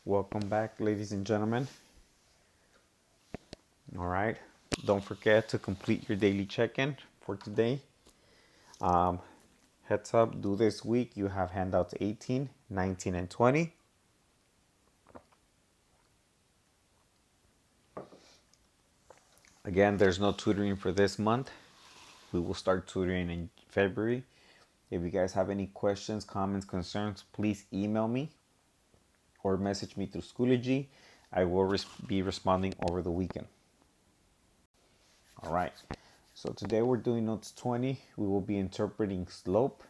Welcome back, ladies and gentlemen. All right, don't forget to complete your daily check-in for today. Heads up, do this week. You have handouts 18, 19, and 20. Again, there's no tutoring for this month. We will start tutoring in February. If you guys have any questions, comments, concerns, please email me or message me through Schoology. I will be responding over the weekend. All right, so today we're doing notes 20. We will be interpreting slope.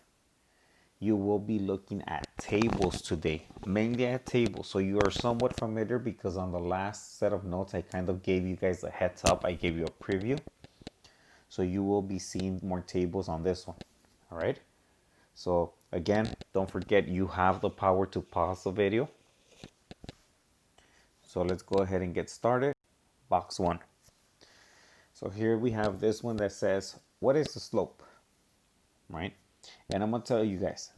You will be looking at tables today, mainly at tables. So you are somewhat familiar because on the last set of notes, I kind of gave you guys a heads up. I gave you a preview. So you will be seeing more tables on this one. All right. So again, don't forget you have the power to pause the video. So let's go ahead and get started. Box 1. So here we have this one that says, what is the slope? Right? And I'm going to tell you guys,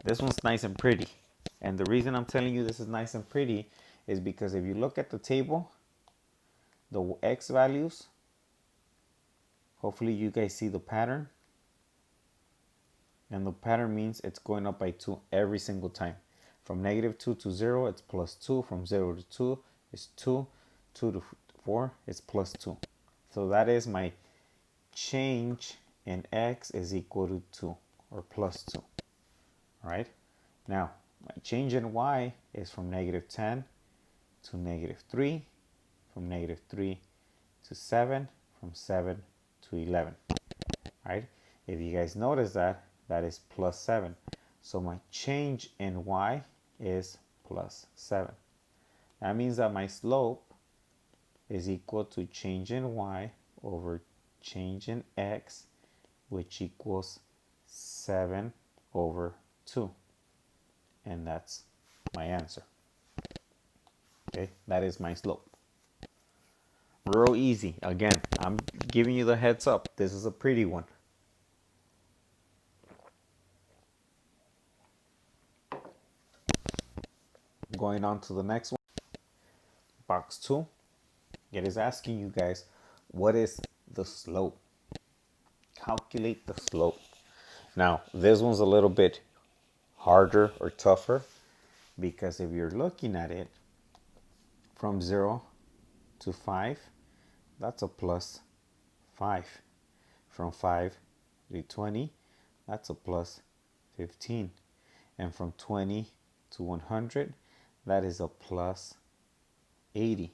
this one's nice and pretty. And the reason I'm telling you this is nice and pretty is because if you look at the table, the x values, hopefully you guys see the pattern. And the pattern means it's going up by 2 every single time. From -2 to 0, it's +2. From 0 to 2, it's 2. 2 to 4, it's +2. So that is my change in x is equal to 2 or +2. All right. Now, my change in y is from -10 to -3, from -3 to 7, from 7 to 11. All right. If you guys notice that, that is +7. So my change in y is +7. That means that my slope is equal to change in y over change in x, which equals 7 over 2. And that's my answer. Okay, that is my slope. Real easy. Again, I'm giving you the heads up. This is a pretty one. Going on to the next one. Box 2. It is asking you guys, what is the slope? Calculate the slope. Now, this one's a little bit harder or tougher because if you're looking at it from 0 to 5, that's a +5. From 5 to 20, that's a +15. And from 20 to 100, that is a +80.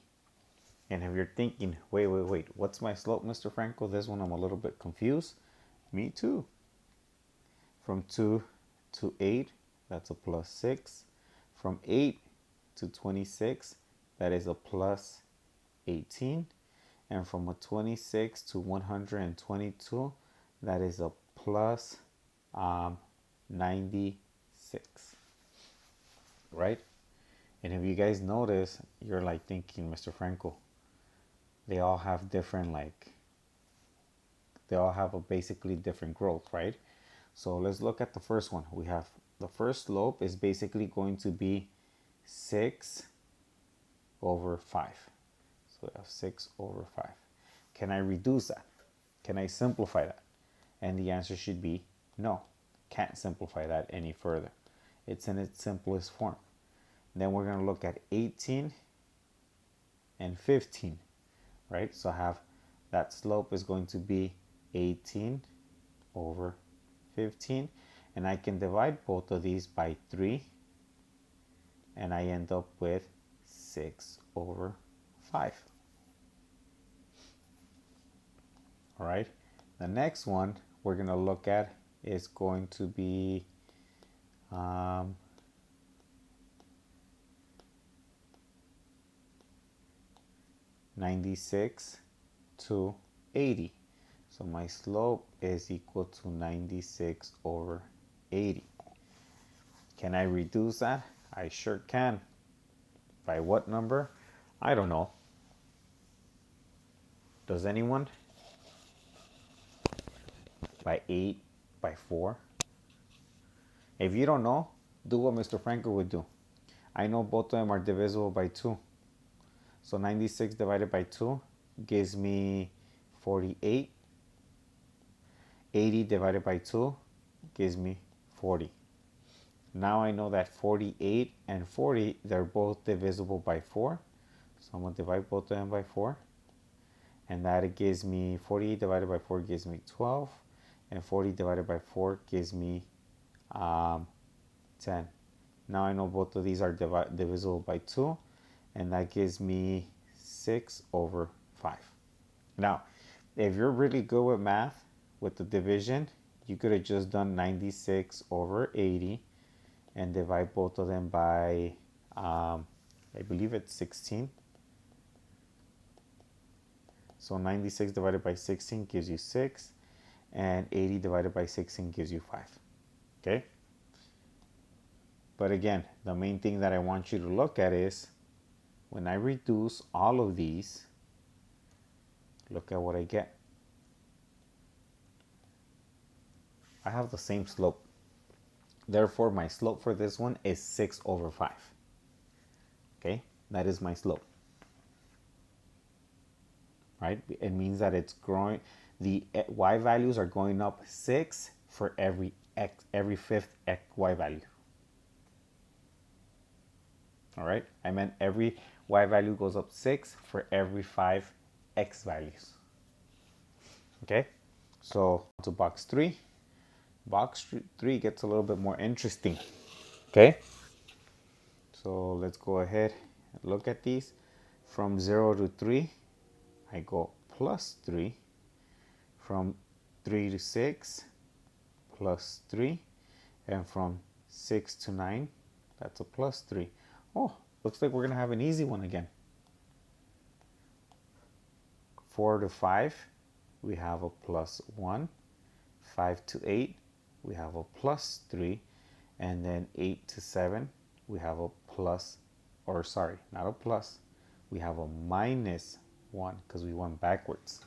And if you're thinking, wait, what's my slope, Mr. Franco? This one I'm a little bit confused. Me too. From 2 to 8, that's a +6. From 8 to 26, that is a +18. And from a 26 to 122, that is a +96. Right? And if you guys notice, you're like thinking, Mr. Franco, they all have different, they all have a basically different growth, right? So let's look at the first one. We have the first slope is basically going to be 6 over 5. So we have 6 over 5. Can I reduce that? Can I simplify that? And the answer should be no. Can't simplify that any further. It's in its simplest form. Then we're going to look at 18 and 15, right? So I have that slope is going to be 18 over 15. And I can divide both of these by 3. And I end up with 6 over 5. All right. The next one we're going to look at is going to be 96 to 80. So my slope is equal to 96 over 80. Can I reduce that? I sure can. By what number? I don't know. Does anyone? By 8, by 4. If you don't know, do what Mr. Franco would do. I know both of them are divisible by 2. So 96 divided by 2 gives me 48. 80 divided by 2 gives me 40. Now I know that 48 and 40, they're both divisible by 4. So I'm going to divide both of them by 4. And that gives me 48 divided by 4 gives me 12. And 40 divided by 4 gives me 10. Now I know both of these are divisible by 2. And that gives me 6 over 5. Now, if you're really good with math, with the division, you could have just done 96 over 80 and divide both of them by, I believe it's 16. So 96 divided by 16 gives you 6, and 80 divided by 16 gives you 5. Okay? But again, the main thing that I want you to look at is when I reduce all of these, look at what I get. I have the same slope. Therefore, my slope for this one is 6 over 5. Okay, that is my slope. Right? It means that it's growing. The y values are going up 6 for every fifth y value. All right, I meant every y value goes up 6 for every 5 x values. Okay, so to box 3. Box 3 gets a little bit more interesting. Okay, so let's go ahead and look at these. From 0 to 3, I go plus 3. From 3 to 6, plus 3. And from 6 to 9, that's a plus 3. Oh, looks like we're going to have an easy one again. 4 to 5, we have a plus 1. 5 to 8, we have a plus 3. And then 8 to 7, we have a plus, or sorry, not a plus. We have a minus 1 because we went backwards.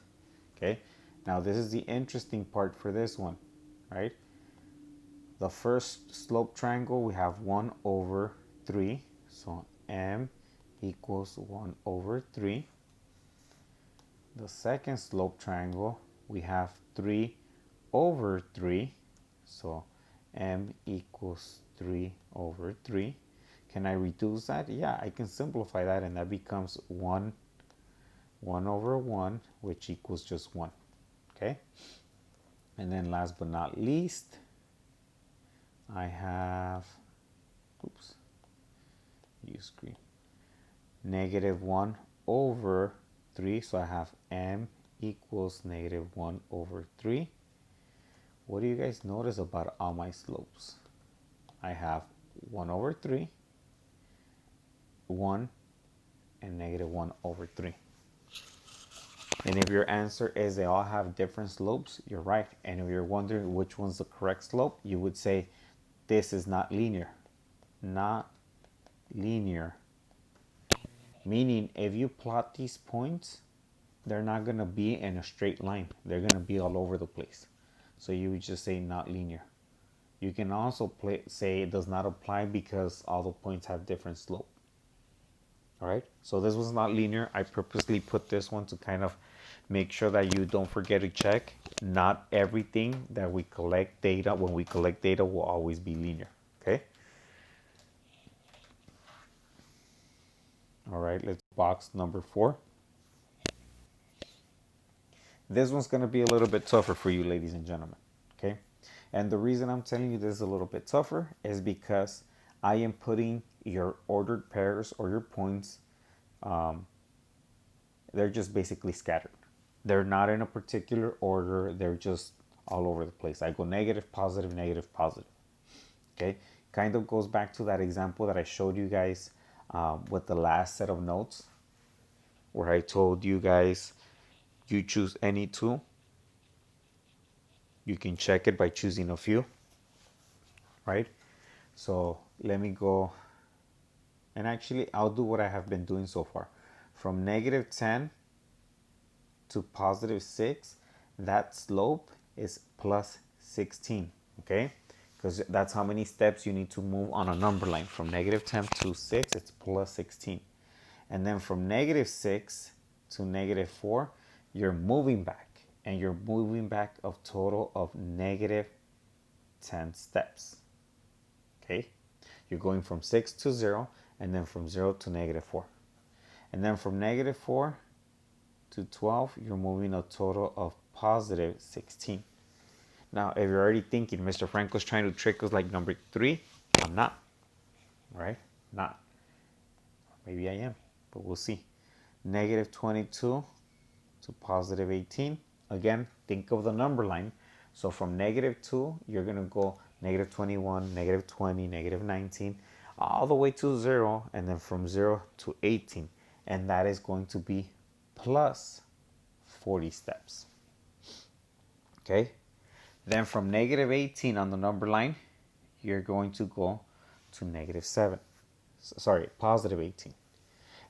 Okay, now this is the interesting part for this one, right? The first slope triangle, we have 1 over 3. So m equals 1 over 3. The second slope triangle, we have 3 over 3. So m equals 3 over 3. Can I reduce that? Yeah, I can simplify that, and that becomes 1 over 1, which equals just 1. Okay? And then last but not least, I have, oops, use screen, negative 1 over 3. So I have m equals negative 1 over 3. What do you guys notice about all my slopes? I have 1 over 3, 1, and negative 1 over 3. And if your answer is they all have different slopes, you're right. And if you're wondering which one's the correct slope, you would say this is not linear. Not linear. Meaning if you plot these points, they're not going to be in a straight line. They're going to be all over the place. So you would just say not linear. You can also say it does not apply because all the points have different slope. All right, so this was not linear. I purposely put this one to kind of make sure that you don't forget to check. Not everything that we collect data, when we collect data, will always be linear. Okay. All right, let's box number 4. This one's going to be a little bit tougher for you, ladies and gentlemen. Okay. And the reason I'm telling you this is a little bit tougher is because I am putting your ordered pairs or your points, they're just basically scattered. They're not in a particular order. They're just all over the place. I go negative, positive, negative, positive. Okay, kind of goes back to that example that I showed you guys with the last set of notes, where I told you guys you choose any two. You can check it by choosing a few, right? So let me go, and actually I'll do what I have been doing so far. From negative 10 to positive 6, that slope is plus 16, okay? because that's how many steps you need to move on a number line. From negative 10 to 6, it's plus 16. And then from negative 6 to negative 4, you're moving back. And you're moving back a total of negative 10 steps. Okay? You're going from 6 to 0, and then from 0 to negative 4. And then from negative 4 to 12, you're moving a total of positive 16. Now, if you're already thinking, Mr. Franco's trying to trick us like number 3, I'm not. Right? Not. Maybe I am, but we'll see. Negative 22 to positive 18. Again, think of the number line. So from negative 2, you're going to go negative 21, negative 20, negative 19, all the way to 0, and then from 0 to 18. And that is going to be plus 40 steps. Okay? Then from negative 18 on the number line, you're going to go to negative 7. Sorry, positive 18.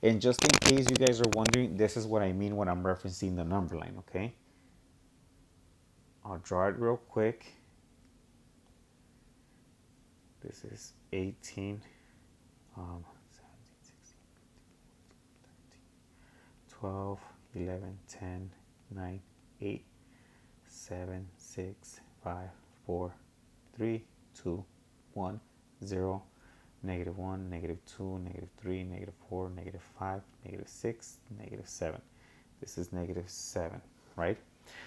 And just in case you guys are wondering, this is what I mean when I'm referencing the number line, okay? I'll draw it real quick. This is 18, 17, 16, 12, 11, 10, 9, 8, 7, 6, 5, 4, 3, 2, 1, 0, negative 1, negative 2, negative 3, negative 4, negative 5, negative 6, negative 7. This is negative 7, right?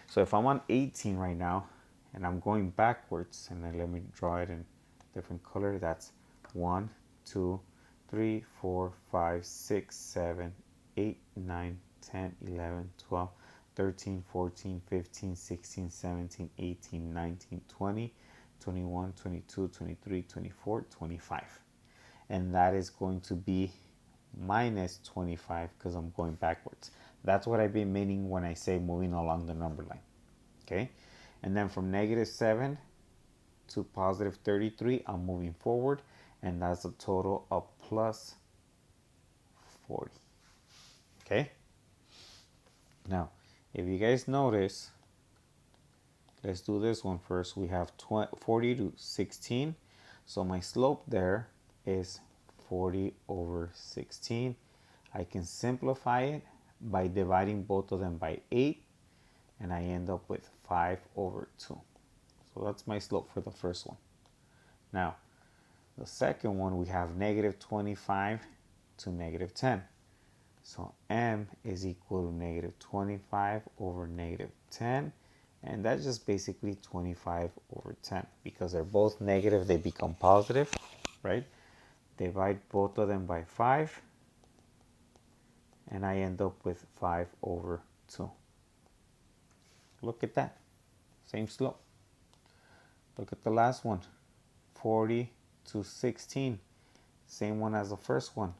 So if I'm on 18 right now and I'm going backwards, and then let me draw it in different color, that's 1, 2, 3, 4, 5, 6, 7, 8, 9, 10, 11, 12, 13, 14, 15, 16, 17, 18, 19, 20, 21, 22, 23, 24, 25. And that is going to be minus 25 because I'm going backwards. That's what I've been meaning when I say moving along the number line. Okay? And then from negative 7 to positive 33, I'm moving forward. And that's a total of plus 40. Okay? Now, if you guys notice, let's do this one first. We have 40 to 16. So my slope there is 40 over 16. I can simplify it by dividing both of them by 8, and I end up with 5 over 2. So that's my slope for the first one. Now, the second one, we have negative 25 to negative 10. So m is equal to negative 25 over negative 10. And that's just basically 25 over 10. Because they're both negative, they become positive, right? Divide both of them by 5. And I end up with 5 over 2. Look at that. Same slope. Look at the last one. 40 to 16. Same one as the first one.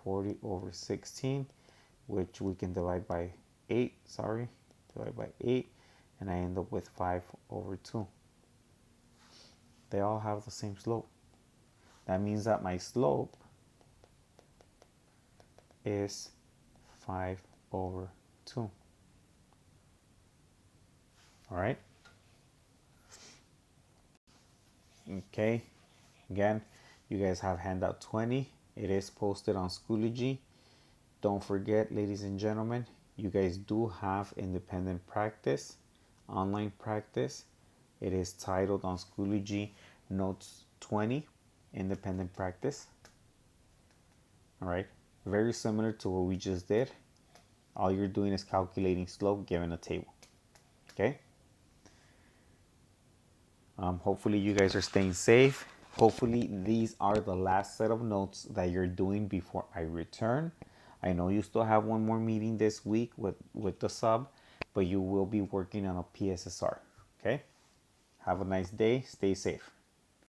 40 over 16, which we can divide by 8. Divide by 8. And I end up with 5 over 2. They all have the same slope. That means that my slope is 5 over 2. All right. Okay. Again, you guys have handout 20. It is posted on Schoology. Don't forget, ladies and gentlemen, you guys do have independent practice, online practice. It is titled on Schoology Notes 20, Independent Practice. All right. Very similar to what we just did. All you're doing is calculating slope given a table. Okay. Hopefully you guys are staying safe. Hopefully these are the last set of notes that you're doing before I return. I know you still have one more meeting this week with the sub, but you will be working on a PSSR. Okay. Have a nice day. Stay safe.